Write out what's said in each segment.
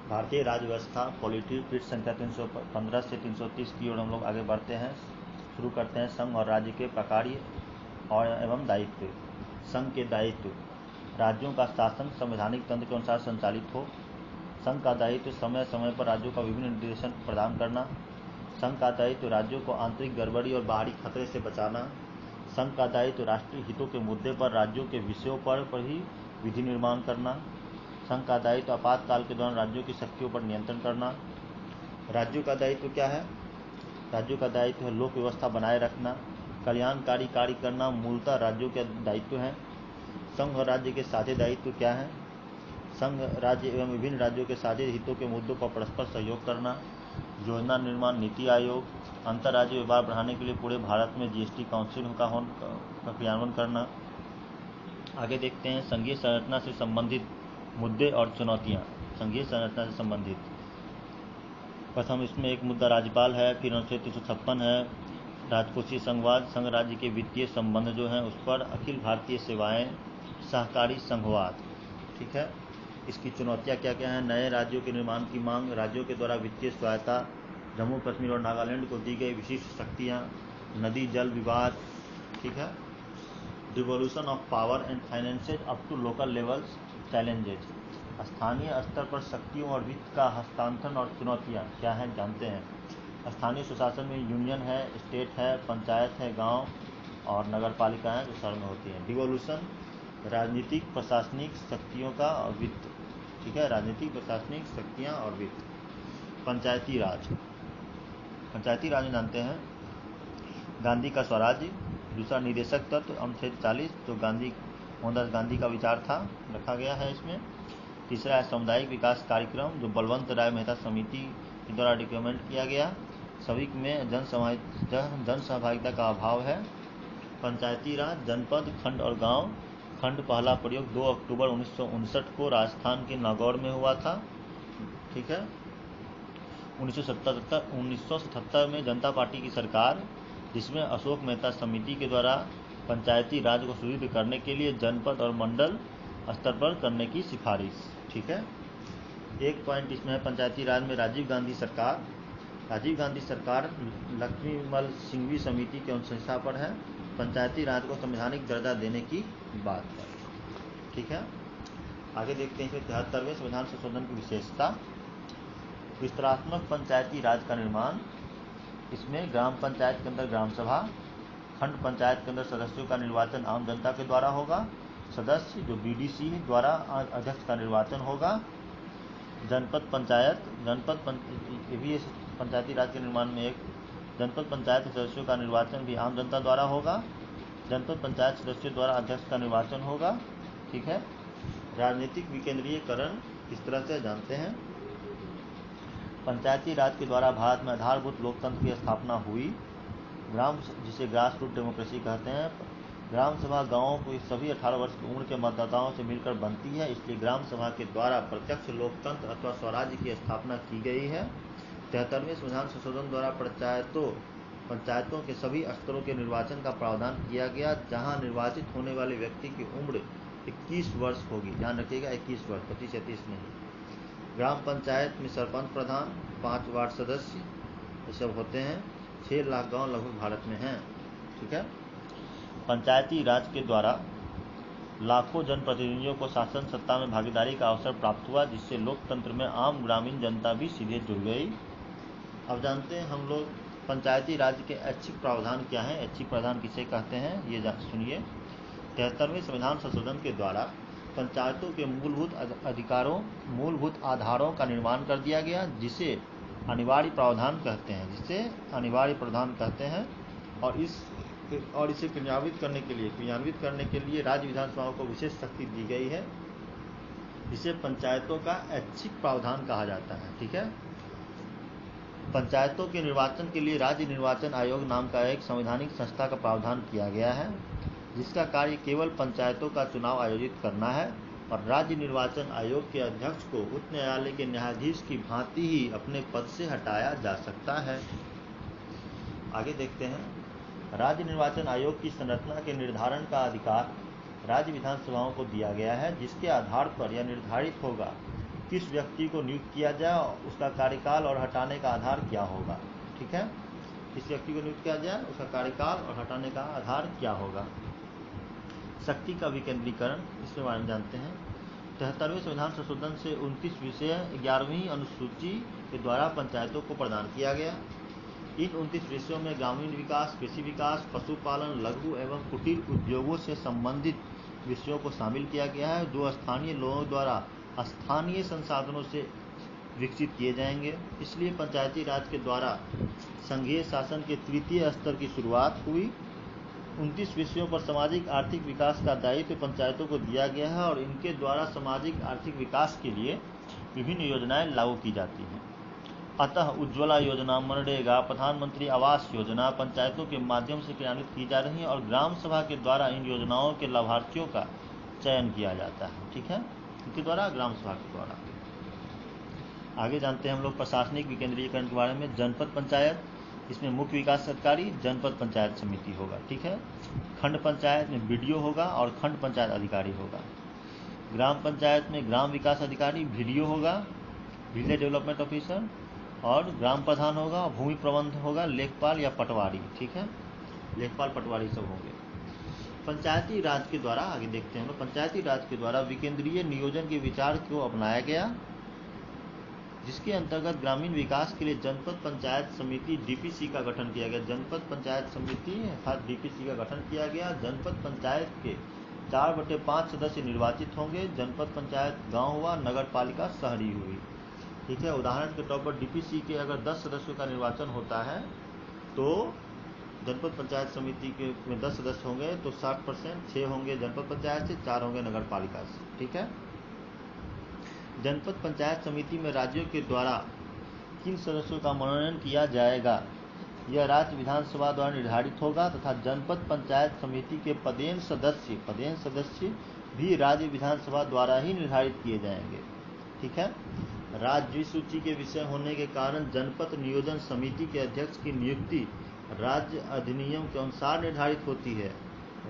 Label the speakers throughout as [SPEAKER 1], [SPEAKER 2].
[SPEAKER 1] भारतीय राज्य व्यवस्था पॉलिटी पृष्ठ संख्या 315 से 330 की ओर हम लोग आगे बढ़ते हैं। शुरू करते हैं संघ और राज्य के प्रकार और एवं दायित्व। संघ के दायित्व: राज्यों का शासन संवैधानिक तंत्र के अनुसार संचालित हो। संघ का दायित्व समय समय पर राज्यों का विभिन्न निर्देशन प्रदान करना। संघ का दायित्व राज्यों को आंतरिक गड़बड़ी और बाहरी खतरे से बचाना। संघ का दायित्व राष्ट्रीय हितों के मुद्दे पर राज्यों के विषयों पर ही विधि निर्माण करना। संघ का दायित्व आपातकाल के दौरान राज्यों की शक्तियों पर नियंत्रण करना। राज्यों का दायित्व क्या है? राज्यों का दायित्व है लोक व्यवस्था बनाए रखना, कल्याणकारी कार्य करना, मूलतः राज्यों के दायित्व हैं। संघ और राज्य के साझे दायित्व क्या हैं? संघ, राज्य एवं विभिन्न राज्यों के साझे हितों के मुद्दों पर परस्पर सहयोग करना, योजना निर्माण, नीति आयोग, अंतर्राज्यीय व्यापार बढ़ाने के लिए पूरे भारत में जीएसटी काउंसिल का क्रियान्वयन करना। आगे देखते हैं संघीय संरचना से संबंधित मुद्दे और चुनौतियां। संघीय संरचना से संबंधित प्रथम इसमें एक मुद्दा राज्यपाल है, फिर अनुच्छेद 356 है राजकोषीय संघवाद, संघ राज्य के वित्तीय संबंध जो हैं उस पर, अखिल भारतीय सेवाएं, सहकारी संघवाद। ठीक है, इसकी चुनौतियां क्या क्या हैं? नए राज्यों के निर्माण की मांग, राज्यों के द्वारा वित्तीय सहायता, जम्मू कश्मीर और नागालैंड को दी गई विशिष्ट शक्तियां, नदी जल विवाद। ठीक है, devolution of power and finances up to local levels, challenges. स्थानीय स्तर पर शक्तियों और वित्त का हस्तांतरण और चुनौतियां क्या हैं जानते हैं। स्थानीय सुशासन में यूनियन है, स्टेट है, पंचायत है, गांव और नगर पालिकाएं जो शहर में होती हैं। डिवोल्यूशन राजनीतिक प्रशासनिक शक्तियों का और वित्त। ठीक है, राजनीतिक प्रशासनिक शक्तियां और वित्त। पंचायती राज, पंचायती राज में जानते हैं गांधी का स्वराज्य, दूसरा निदेशक तत्व अनुच्छेद 40 जो मोहनदास गांधी का विचार था रखा गया है इसमें। तीसरा है सामुदायिक विकास कार्यक्रम जो बलवंत राय मेहता समिति के द्वारा रिकमेंड किया गया। सभी में जन सहभागिता का अभाव है। पंचायती राज जनपद, खंड और गांव। खंड पहला प्रयोग 2 अक्टूबर 1959 को राजस्थान के नागौर में हुआ था। ठीक है, 1977 में जनता पार्टी की सरकार, जिसमें अशोक मेहता समिति के द्वारा पंचायती राज को सुदृढ़ करने के लिए जनपद और मंडल स्तर पर करने की सिफारिश। ठीक है, एक पॉइंट इसमें है पंचायती राज में राजीव गांधी सरकार लक्ष्मीमल सिंघवी समिति के अनुशंसा पर है पंचायती राज को संवैधानिक दर्जा देने की बात है। ठीक है, आगे देखते हैं 73वें संविधान संशोधन की विशेषता। विस्तरात्मक पंचायती राज का निर्माण, इसमें ग्राम पंचायत के अंदर ग्राम सभा, खंड पंचायत के अंदर सदस्यों का निर्वाचन आम जनता के द्वारा होगा, सदस्य जो बीडीसी द्वारा अध्यक्ष का निर्वाचन होगा। जनपद पंचायत, पंचायती राज के निर्माण में एक जनपद पंचायत सदस्यों का निर्वाचन भी आम जनता द्वारा होगा। जनपद पंचायत सदस्यों द्वारा अध्यक्ष का निर्वाचन होगा। ठीक है, राजनीतिक विकेंद्रीयकरण किस तरह से जानते हैं। पंचायती राज के द्वारा भारत में आधारभूत लोकतंत्र की स्थापना हुई। जिसे ग्रास रूट डेमोक्रेसी कहते हैं। ग्राम सभा गांवों को सभी 18 वर्ष की उम्र के मतदाताओं से मिलकर बनती है, इसलिए ग्राम सभा के द्वारा प्रत्यक्ष लोकतंत्र अथवा स्वराज्य की स्थापना की गई है। 73वें संविधान संशोधन द्वारा पंचायतों के सभी स्तरों के निर्वाचन का प्रावधान किया गया, जहां निर्वाचित होने वाले व्यक्ति की उम्र 21 वर्ष होगी। ध्यान रखिएगा 21 वर्ष, 25-30 नहीं। ग्राम पंचायत में सरपंच, प्रधान, 5 वार्ड सदस्य ये सब होते हैं। 6 लाख गाँव लगभग भारत में हैं। ठीक है, पंचायती राज के द्वारा लाखों जनप्रतिनिधियों को शासन सत्ता में भागीदारी का अवसर प्राप्त हुआ, जिससे लोकतंत्र में आम ग्रामीण जनता भी सीधे जुड़ गई। अब जानते हैं हम लोग पंचायती राज के ऐच्छिक प्रावधान क्या हैं। ऐच्छिक प्रावधान किसे कहते हैं ये सुनिए। 73वें संविधान संशोधन के द्वारा पंचायतों के मूलभूत आधारों का निर्माण कर दिया गया, जिसे अनिवार्य प्रावधान कहते हैं और इसे क्रियान्वित करने के लिए राज्य विधानसभाओं को विशेष शक्ति दी गई है, जिसे पंचायतों का ऐच्छिक प्रावधान कहा जाता है। ठीक है, पंचायतों के निर्वाचन के लिए राज्य निर्वाचन आयोग नाम का एक संवैधानिक संस्था का प्रावधान किया गया है, जिसका कार्य केवल पंचायतों का चुनाव आयोजित करना है और राज्य निर्वाचन आयोग के अध्यक्ष को उच्च न्यायालय के न्यायाधीश की भांति ही अपने पद से हटाया जा सकता है। आगे देखते हैं, राज्य निर्वाचन आयोग की संरचना के निर्धारण का अधिकार राज्य विधानसभाओं को दिया गया है, जिसके आधार पर यह निर्धारित होगा किस व्यक्ति को नियुक्त किया जाए, उसका कार्यकाल और हटाने का आधार क्या होगा। ठीक है, किस व्यक्ति को नियुक्त किया जाए, उसका कार्यकाल और हटाने का आधार क्या होगा। शक्ति का विकेंद्रीकरण, इसके बारे में जानते हैं। 73वें संविधान संशोधन से 29 विषय 11वीं अनुसूची के द्वारा पंचायतों को प्रदान किया गया। इन 29 विषयों में ग्रामीण विकास, कृषि विकास, पशुपालन, लघु एवं कुटीर उद्योगों से संबंधित विषयों को शामिल किया गया है, जो स्थानीय लोगों द्वारा स्थानीय संसाधनों से विकसित किए जाएंगे। इसलिए पंचायती राज के द्वारा संघीय शासन के तृतीय स्तर की शुरुआत हुई। 29 विषयों पर सामाजिक आर्थिक विकास का दायित्व पंचायतों को दिया गया है और इनके द्वारा सामाजिक आर्थिक विकास के लिए विभिन्न योजनाएं लागू की जाती हैं। अतः उज्ज्वला योजना, मनरेगा, प्रधानमंत्री आवास योजना पंचायतों के माध्यम से क्रियान्वित की जा रही है और ग्राम सभा के द्वारा इन योजनाओं के लाभार्थियों का चयन किया जाता है। ठीक है, इनके द्वारा, ग्राम सभा के द्वारा। आगे जानते हैं हम लोग प्रशासनिक विकेंद्रीकरण के बारे में। जनपद पंचायत, इसमें मुख्य विकास अधिकारी जनपद पंचायत समिति होगा। ठीक है, खंड पंचायत में बीडीओ होगा और खंड पंचायत अधिकारी होगा। ग्राम पंचायत में ग्राम विकास अधिकारी बीडीओ होगा, विलेज डेवलपमेंट ऑफिसर, और ग्राम प्रधान होगा, और भूमि प्रबंध होगा लेखपाल या पटवारी। ठीक है, लेखपाल पटवारी सब होंगे। पंचायती राज के द्वारा, आगे देखते हैं हम लोग, पंचायती राज के द्वारा विकेंद्रीय नियोजन के विचार को अपनाया गया, जिसके अंतर्गत ग्रामीण विकास के लिए जनपद पंचायत समिति डीपीसी का गठन किया गया। जनपद पंचायत समिति अर्थात डीपीसी का गठन किया गया। जनपद पंचायत के 4/5 सदस्य निर्वाचित होंगे। जनपद पंचायत गांव हुआ, नगर पालिका शहरी हुई। ठीक है, उदाहरण के तौर पर डीपीसी के अगर 10 सदस्यों का निर्वाचन होता है तो जनपद पंचायत समिति के में 10 सदस्य होंगे तो 60%, 6 होंगे जनपद पंचायत से, 4 होंगे नगर पालिका से। ठीक है, जनपद पंचायत समिति में राज्यों के द्वारा किन सदस्यों का मनोनयन किया जाएगा, यह राज्य विधानसभा द्वारा निर्धारित होगा तथा जनपद पंचायत समिति के पदेन सदस्य भी राज्य विधानसभा द्वारा ही निर्धारित किए जाएंगे। ठीक है, राज्य सूची के विषय होने के कारण जनपद नियोजन समिति के अध्यक्ष की नियुक्ति राज्य अधिनियम के अनुसार निर्धारित होती है।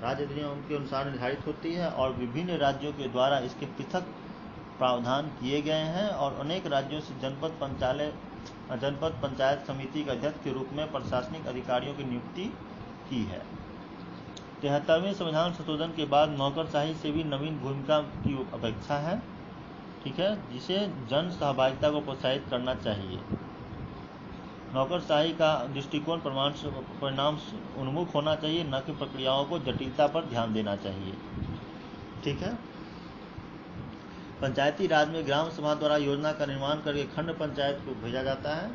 [SPEAKER 1] राज्य अधिनियम के अनुसार निर्धारित होती है और विभिन्न राज्यों के द्वारा इसके पृथक प्रावधान किए गए हैं और अनेक राज्यों से जनपद पंचायत समिति के अध्यक्ष के रूप में प्रशासनिक अधिकारियों की नियुक्ति की है। 73वें संविधान संशोधन के बाद नौकरशाही से भी नवीन भूमिका की अपेक्षा है। ठीक है, जिसे जन सहभागिता को प्रोत्साहित करना चाहिए। नौकरशाही का दृष्टिकोण परिणाम उन्मुख होना चाहिए, न कि प्रक्रियाओं को जटिलता पर ध्यान देना चाहिए। ठीक है, पंचायती राज में ग्राम सभा द्वारा योजना का निर्माण करके खंड पंचायत को भेजा जाता है।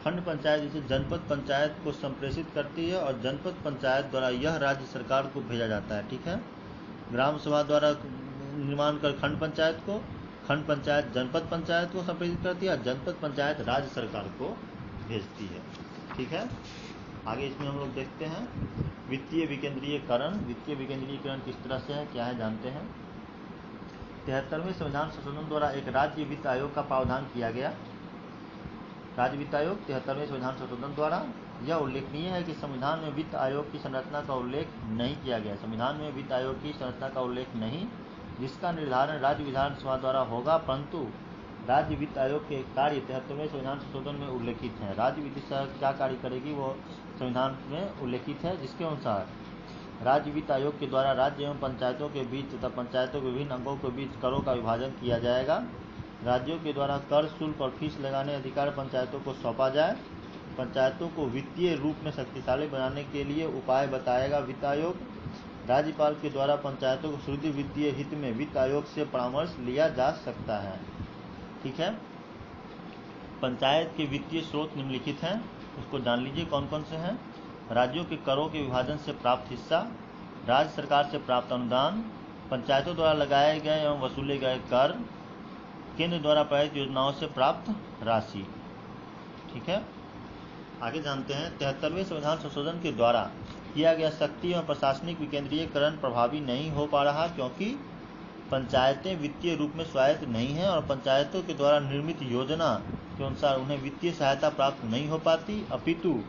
[SPEAKER 1] खंड पंचायत इसे जनपद पंचायत को संप्रेषित करती है और जनपद पंचायत द्वारा यह राज्य सरकार को भेजा जाता है। ठीक है, ग्राम सभा द्वारा निर्माण कर खंड पंचायत जनपद पंचायत को संप्रेषित करती है और जनपद पंचायत राज्य सरकार को भेजती है। ठीक है, आगे इसमें हम लोग देखते हैं वित्तीय विकेंद्रीकरण। वित्तीय विकेंद्रीकरण किस तरह से है, क्या है, जानते हैं। 73वें संविधान संशोधन द्वारा एक राज्य वित्त आयोग का प्रावधान किया गया। राज्य वित्त आयोग 73वें संविधान संशोधन द्वारा। यह उल्लेखनीय है कि संविधान में वित्त आयोग की संरचना का उल्लेख नहीं किया गया। संविधान में वित्त आयोग की संरचना का उल्लेख नहीं, जिसका निर्धारण राज्य विधानसभा द्वारा होगा, परंतु राज्य वित्त आयोग के कार्य 73वें संविधान संशोधन में उल्लेखित हैं। राज्य वित्त आयोग क्या कार्य करेगी वो संविधान में उल्लेखित है, जिसके अनुसार राज्य वित्त आयोग के द्वारा राज्य एवं पंचायतों के बीच तथा पंचायतों के विभिन्न अंगों के बीच करों का विभाजन किया जाएगा। राज्यों के द्वारा कर, शुल्क और फीस लगाने अधिकार पंचायतों को सौंपा जाए। पंचायतों को वित्तीय रूप में शक्तिशाली बनाने के लिए उपाय बताएगा वित्त आयोग। राज्यपाल के द्वारा पंचायतों को सुदृढ़ वित्तीय हित में वित्त आयोग से परामर्श लिया जा सकता है। ठीक है, पंचायत के वित्तीय स्रोत निम्नलिखित हैं, उसको जान लीजिए कौन कौन से हैं। राज्यों के करों के विभाजन से प्राप्त हिस्सा, राज्य सरकार से प्राप्त अनुदान, पंचायतों द्वारा लगाए गए एवं वसूले गए कर, केंद्र द्वारा पारित योजनाओं से प्राप्त राशि। ठीक है, आगे जानते हैं 73वें संविधान संशोधन के द्वारा किया गया शक्ति एवं प्रशासनिक विकेंद्रीकरण प्रभावी नहीं हो पा रहा, क्योंकि पंचायतें वित्तीय रूप में स्वायत्त नहीं हैं और पंचायतों के द्वारा निर्मित योजना के अनुसार उन्हें वित्तीय सहायता प्राप्त नहीं हो पाती, अपितु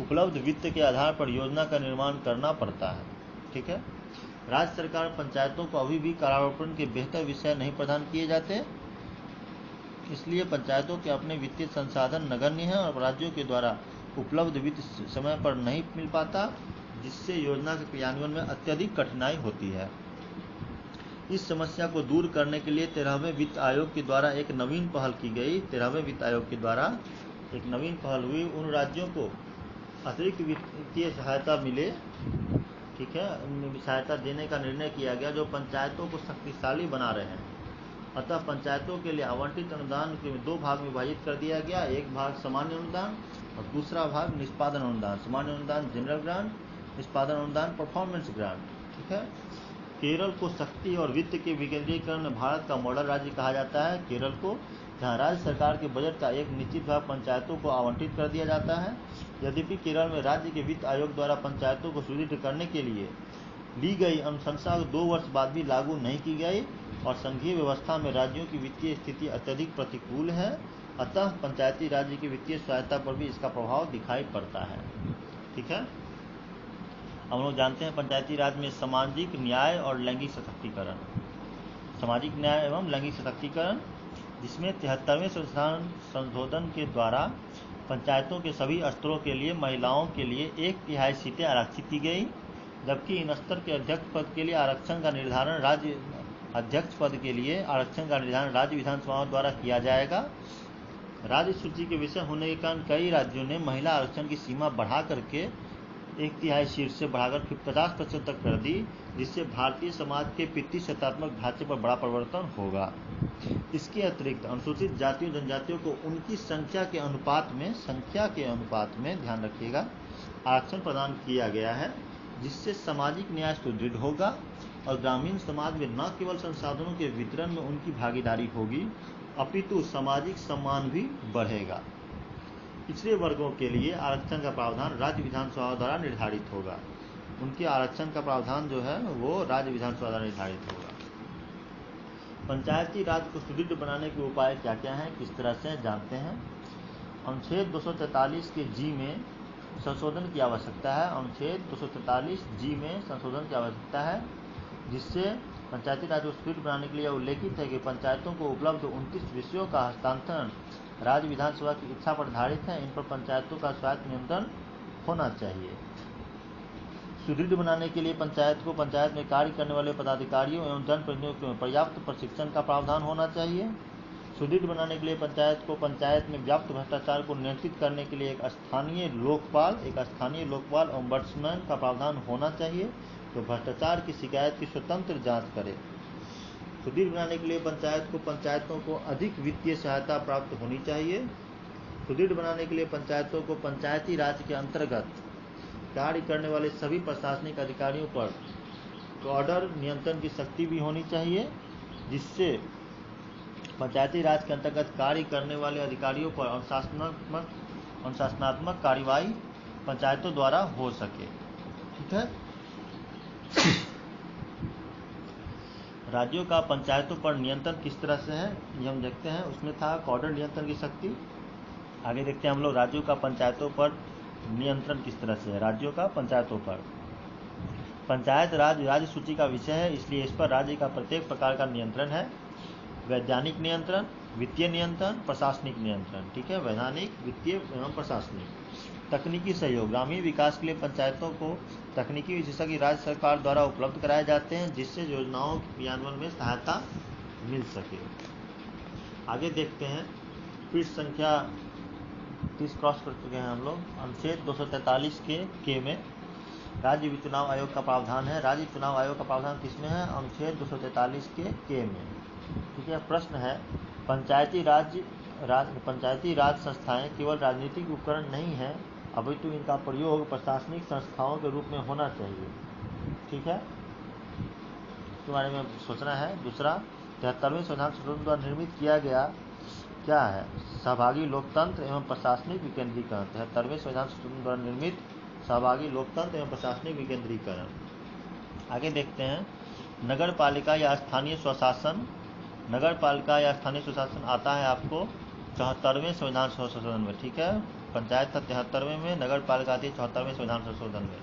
[SPEAKER 1] उपलब्ध वित्त के आधार पर योजना का निर्माण करना पड़ता है। ठीक है, राज्य सरकार पंचायतों को अभी भी कारारोपण के बेहतर विषय नहीं प्रदान किए जाते। इसलिए पंचायतों के अपने वित्तीय संसाधन नगण्य हैं और राज्यों के द्वारा उपलब्ध वित्त समय पर नहीं मिल पाता, जिससे योजना के क्रियान्वयन में अत्यधिक कठिनाई होती है। इस समस्या को दूर करने के लिए 13वें वित्त आयोग के द्वारा एक नवीन पहल की गई। 13वें वित्त आयोग के द्वारा एक नवीन पहल हुई। उन राज्यों को अतिरिक्त वित्तीय सहायता मिले, ठीक है, सहायता देने का निर्णय किया गया जो पंचायतों को शक्तिशाली बना रहे हैं। अतः पंचायतों के लिए आवंटित अनुदान के 2 भाग में विभाजित कर दिया गया। एक भाग सामान्य अनुदान और दूसरा भाग निष्पादन अनुदान। सामान्य अनुदान जनरल ग्रांट, निष्पादन अनुदान परफॉर्मेंस ग्रांट, ठीक है। केरल को शक्ति और वित्त के विकेंद्रीकरण में भारत का मॉडल राज्य कहा जाता है। केरल को, जहां राज्य सरकार के बजट का एक निश्चित भाग पंचायतों को आवंटित कर दिया जाता है। यद्यपि केरल में राज्य के वित्त आयोग द्वारा पंचायतों को सुदृढ़ करने के लिए ली गई अनुशंसा 2 वर्ष बाद भी लागू नहीं की गई और संघीय व्यवस्था में राज्यों की वित्तीय स्थिति अत्यधिक प्रतिकूल है। अतः पंचायती राज्य की वित्तीय सहायता पर भी इसका प्रभाव दिखाई पड़ता है, ठीक है। हम लोग जानते हैं पंचायती राज में सामाजिक न्याय और लैंगिक सशक्तिकरण, सामाजिक न्याय एवं लैंगिक सशक्तिकरण, जिसमें 73वें संशोधन के द्वारा पंचायतों के सभी स्तरों के लिए महिलाओं के लिए 1/3 सीटें आरक्षित की गई, जबकि इन स्तर के अध्यक्ष पद के लिए आरक्षण का निर्धारण राज्य विधानसभाओं द्वारा किया जाएगा। राज्य सूची के विषय होने के कारण कई राज्यों ने महिला आरक्षण की सीमा बढ़ा करके 1/3 सीट से बढ़ाकर 50% तक कर दी, जिससे भारतीय समाज के पितृसत्तात्मक ढांचे पर बड़ा परिवर्तन होगा। इसके अतिरिक्त अनुसूचित जातियों जनजातियों को उनकी संख्या के अनुपात में ध्यान रखिएगा आरक्षण प्रदान किया गया है, जिससे सामाजिक न्याय सुदृढ़ होगा और ग्रामीण समाज में न केवल संसाधनों के वितरण में उनकी भागीदारी होगी, अपितु सामाजिक सम्मान भी बढ़ेगा। पिछड़े वर्गों के लिए आरक्षण का प्रावधान राज्य विधानसभा द्वारा निर्धारित होगा। उनके आरक्षण का प्रावधान जो है वो राज्य विधानसभा द्वारा निर्धारित होगा। पंचायती राज को सुदृढ़ बनाने के उपाय क्या क्या हैं, किस तरह से जानते हैं। अनुच्छेद 243 के जी में संशोधन की आवश्यकता है। अनुच्छेद 243 जी में संशोधन की आवश्यकता है, जिससे पंचायती राज को सुदृढ़ बनाने के लिए उल्लेखित है कि पंचायतों को उपलब्ध 29 विषयों का हस्तांतरण राज्य विधानसभा की इच्छा पर आधारित है। इन पर पंचायतों का स्वायत्त नियंत्रण होना चाहिए। सुदृढ़ बनाने के लिए पंचायत में कार्य करने वाले पदाधिकारियों एवं जनप्रतिनिधियों को पर्याप्त प्रशिक्षण का प्रावधान होना चाहिए। सुदृढ़ बनाने के लिए पंचायत में व्याप्त भ्रष्टाचार को नियंत्रित करने के लिए एक स्थानीय लोकपाल ओम्बड्समैन का प्रावधान होना चाहिए, तो भ्रष्टाचार की शिकायत की स्वतंत्र जांच करे। सुदृढ़ बनाने के लिए पंचायतों को अधिक वित्तीय सहायता प्राप्त होनी चाहिए। सुदृढ़ बनाने के लिए पंचायतों को पंचायती राज के अंतर्गत कार्य करने वाले सभी प्रशासनिक अधिकारियों पर ऑर्डर नियंत्रण की शक्ति भी होनी चाहिए, जिससे पंचायती राज के अंतर्गत कार्य करने वाले अधिकारियों पर अनुशासनात्मक कार्रवाई पंचायतों द्वारा हो सके, ठीक है। राज्यों का पंचायतों पर नियंत्रण किस तरह से है ये हम देखते हैं। उसमें था ऑर्डर नियंत्रण की शक्ति। आगे देखते हैं हम लोग राज्यों का पंचायतों पर नियंत्रण किस तरह से है। राज्यों का पंचायतों पर पंचायत राज राज्य सूची का विषय है, इसलिए इस पर राज्य का प्रत्येक प्रकार का नियंत्रण है। वैधानिक नियंत्रण, वित्तीय नियंत्रण, प्रशासनिक नियंत्रण, ठीक है। वैधानिक, वित्तीय एवं प्रशासनिक। तकनीकी सहयोग, ग्रामीण विकास के लिए पंचायतों को तकनीकी विशेषज्ञ राज्य सरकार द्वारा उपलब्ध कराए जाते हैं, जिससे योजनाओं के क्रियान्वयन में सहायता मिल सके। आगे देखते हैं पृष्ठ संख्या 30 क्रॉस कर चुके हैं हम लोग। अनुच्छेद 243 के में राज्य चुनाव आयोग का प्रावधान है। राज्य चुनाव आयोग का प्रावधान किसमें है? अनुच्छेद 243 के में, ठीक है। प्रश्न है, पंचायती राज संस्थाएं केवल राजनीतिक उपकरण नहीं है, अपितु इनका प्रयोग प्रशासनिक संस्थाओं के रूप में होना चाहिए, ठीक है। इसके बारे में सोचना है। दूसरा, 73वें संविधान संशोधन द्वारा निर्मित किया गया क्या है? सहभागी लोकतंत्र एवं प्रशासनिक विकेंद्रीकरण। 73वें संविधान संशोधन द्वारा निर्मित सहभागी लोकतंत्र एवं प्रशासनिक विकेंद्रीकरण। आगे देखते हैं, नगर पालिका या स्थानीय स्वशासन। नगर पालिका या स्थानीय स्वशासन आता है आपको 74वें संविधान संशोधन में, ठीक है। पंचायत था 73वें में, नगर पालिका आती है 74वें संविधान संशोधन में।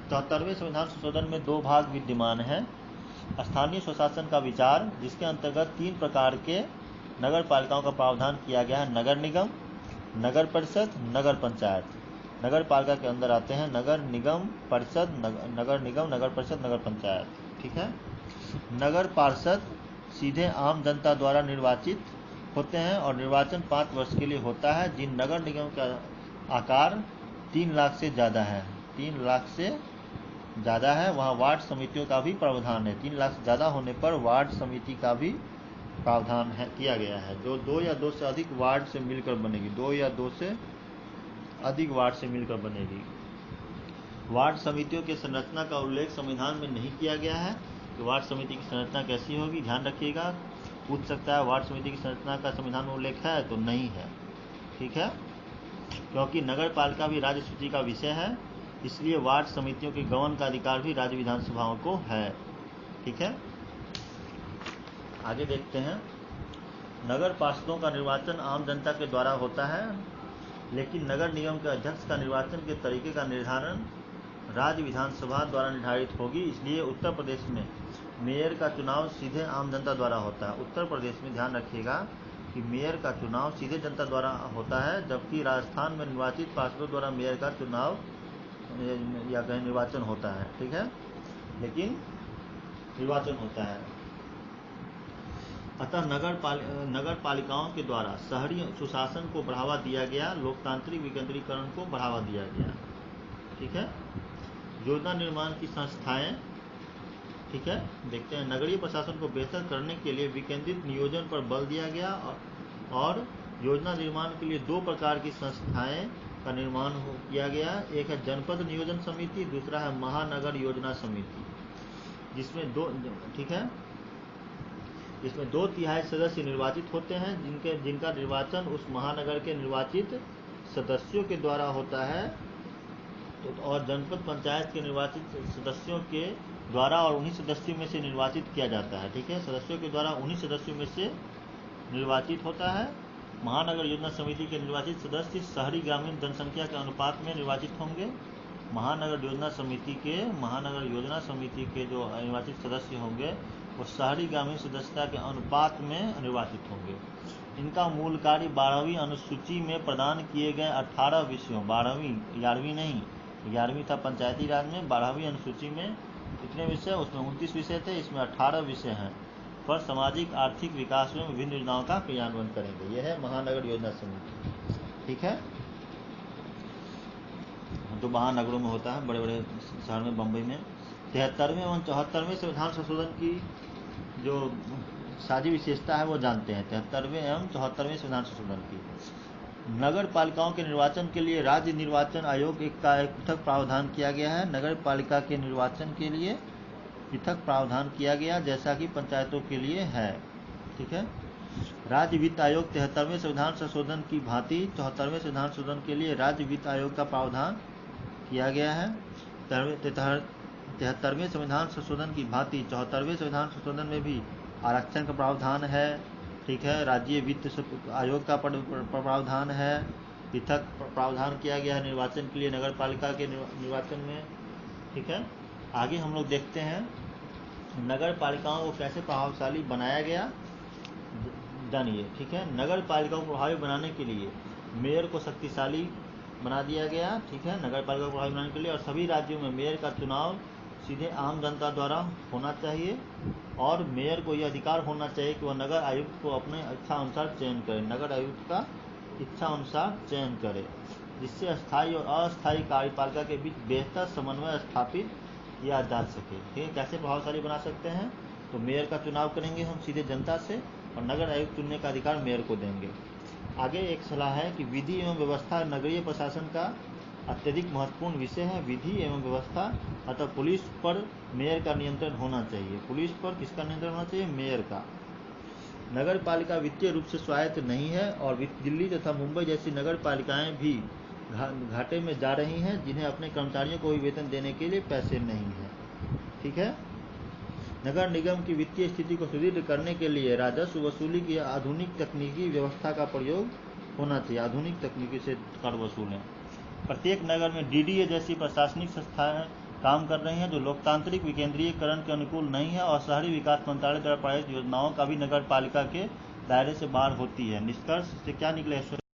[SPEAKER 1] 74वें संविधान संशोधन में 2 भाग विद्यमान हैं। स्थानीय स्वशासन का विचार, जिसके अंतर्गत 3 प्रकार के नगर पालिकाओं का प्रावधान किया गया है नगर निगम, नगर परिषद, नगर पंचायत। नगर पालिका के अंदर आते हैं नगर निगम परिषद, नगर निगम, नगर परिषद, नगर पंचायत। ठीक है। नगर पार्षद सीधे आम जनता द्वारा निर्वाचित होते हैं और निर्वाचन 5 वर्ष के लिए होता है। जिन नगर निगम का आकार 3 लाख से ज़्यादा है, 3 लाख से ज़्यादा है, वहाँ वार्ड समितियों का भी प्रावधान है। 3 लाख से ज़्यादा होने पर वार्ड समिति का भी प्रावधान है किया गया है, जो 2 या 2 से अधिक वार्ड से मिलकर बनेगी, 2 या 2 से अधिक वार्ड से मिलकर बनेगी। वार्ड समितियों के संरचना का उल्लेख संविधान में नहीं किया गया है कि वार्ड समिति की संरचना कैसी होगी। ध्यान रखिएगा, पूछ सकता है वार्ड समिति की संरचना का संविधान में उल्लेख है, तो नहीं है। ठीक है, क्योंकि नगर पालिका भी राज्य सूची का विषय है, इसलिए वार्ड समितियों के गठन का अधिकार भी राज्य विधानसभाओं को है। ठीक है, आगे देखते हैं। नगर पार्षदों का निर्वाचन आम जनता के द्वारा होता है, लेकिन नगर निगम के अध्यक्ष का निर्वाचन के तरीके का निर्धारण राज्य विधानसभा द्वारा निर्धारित होगी। इसलिए उत्तर प्रदेश में मेयर का चुनाव सीधे आम जनता द्वारा होता है। उत्तर प्रदेश में ध्यान रखिएगा कि मेयर का चुनाव सीधे जनता द्वारा होता है, जबकि राजस्थान में निर्वाचित पार्षदों द्वारा मेयर का चुनाव या कहीं निर्वाचन होता है। ठीक है, लेकिन निर्वाचन होता है। अतः नगर पालिकाओं के द्वारा शहरी सुशासन को बढ़ावा दिया गया, लोकतांत्रिक विकेंद्रीकरण को बढ़ावा दिया गया। ठीक है, योजना निर्माण की संस्थाएं। ठीक है, देखते हैं। नगरीय प्रशासन को बेहतर करने के लिए विकेंद्रित नियोजन पर बल दिया गया और योजना निर्माण के लिए 2 प्रकार की संस्थाएं का निर्माण किया गया। एक है जनपद नियोजन समिति, दूसरा है महानगर योजना समिति, जिसमें 2/3 सदस्य निर्वाचित होते हैं, जिनका निर्वाचन उस महानगर के निर्वाचित सदस्यों के द्वारा होता है, और जनपद पंचायत के निर्वाचित सदस्यों के द्वारा और उन्हीं सदस्यों में से निर्वाचित किया जाता है। ठीक है, सदस्यों के द्वारा उन्हीं सदस्यों में से निर्वाचित होता है। महानगर योजना समिति के निर्वाचित सदस्य शहरी ग्रामीण जनसंख्या के अनुपात में निर्वाचित होंगे। महानगर योजना समिति के जो निर्वाचित सदस्य होंगे वो शहरी ग्रामीण सदस्यता के अनुपात में निर्वाचित होंगे। इनका मूल कार्य 12वीं अनुसूची में प्रदान किए गए 18 विषयों, 11वीं नहीं, 11वीं था पंचायती राज में, 12वीं अनुसूची में कितने विषय, उसमें 29 विषय थे, इसमें 18 विषय हैं, पर सामाजिक आर्थिक विकास में विभिन्न योजनाओं का क्रियान्वयन करेंगे। यह है महानगर योजना समिति। ठीक है, जो महानगरों में होता है, बड़े बड़े शहर में, बम्बई में। 73वें एवं 74वें संविधान संशोधन की जो साझी विशेषता है वो जानते हैं। 73वें एवं 74वें संविधान संशोधन की नगर पालिकाओं के निर्वाचन के लिए राज्य निर्वाचन आयोग का एक पृथक प्रावधान किया गया है। नगर पालिका के निर्वाचन के लिए पृथक प्रावधान किया गया, जैसा कि पंचायतों के लिए है। ठीक है, राज्य वित्त आयोग 73वें संविधान संशोधन की भांति 74वें संविधान संशोधन के लिए राज्य वित्त आयोग का प्रावधान किया गया है। 73वें संविधान संशोधन की भांति 74वें संविधान संशोधन में भी आरक्षण का प्रावधान है। ठीक है, राज्य वित्त आयोग का प्रावधान है, पृथक प्रावधान किया गया है निर्वाचन के लिए नगर पालिका के निर्वाचन में। ठीक है, आगे हम लोग देखते हैं नगर पालिकाओं को कैसे प्रभावशाली बनाया गया, जानिए। ठीक है, नगर पालिकाओं को प्रभावी बनाने के लिए मेयर को शक्तिशाली बना दिया गया। ठीक है, नगर पालिका को प्रभावी बनाने के लिए, और सभी राज्यों में मेयर का चुनाव सीधे आम जनता द्वारा होना चाहिए, और मेयर को यह अधिकार होना चाहिए कि वह नगर आयुक्त को अपने इच्छा अनुसार चयन करे, नगर आयुक्त का इच्छा अनुसार चयन करे, जिससे स्थायी और अस्थायी कार्यपालिका के बीच बेहतर समन्वय स्थापित किया जा सके। ठीक है, कैसे प्रभावशाली बना सकते हैं, तो मेयर का चुनाव करेंगे हम सीधे जनता से, और नगर आयुक्त चुनने का अधिकार मेयर को देंगे। आगे एक सलाह है कि विधि एवं व्यवस्था नगरीय प्रशासन का अत्यधिक महत्वपूर्ण विषय है। विधि एवं व्यवस्था, अतः पुलिस पर मेयर का नियंत्रण होना चाहिए। पुलिस पर किसका नियंत्रण होना चाहिए, मेयर का। नगर पालिका वित्तीय रूप से स्वायत्त नहीं है, और दिल्ली तथा मुंबई जैसी नगर पालिकाएं भी घाटे में जा रही हैं, जिन्हें अपने कर्मचारियों को भी वेतन देने के लिए पैसे नहीं हैं। ठीक है, नगर निगम की वित्तीय स्थिति को सुदृढ़ करने के लिए राजस्व वसूली की आधुनिक तकनीकी व्यवस्था का प्रयोग होना चाहिए। आधुनिक तकनीकी से कर वसूलें। प्रत्येक नगर में डीडीए जैसी प्रशासनिक संस्थाएं काम कर रही हैं, जो लोकतांत्रिक विकेंद्रीयकरण के अनुकूल नहीं है, और शहरी विकास मंत्रालय द्वारा पारित योजनाओं का भी नगर पालिका के दायरे से बाहर होती है। निष्कर्ष से क्या निकले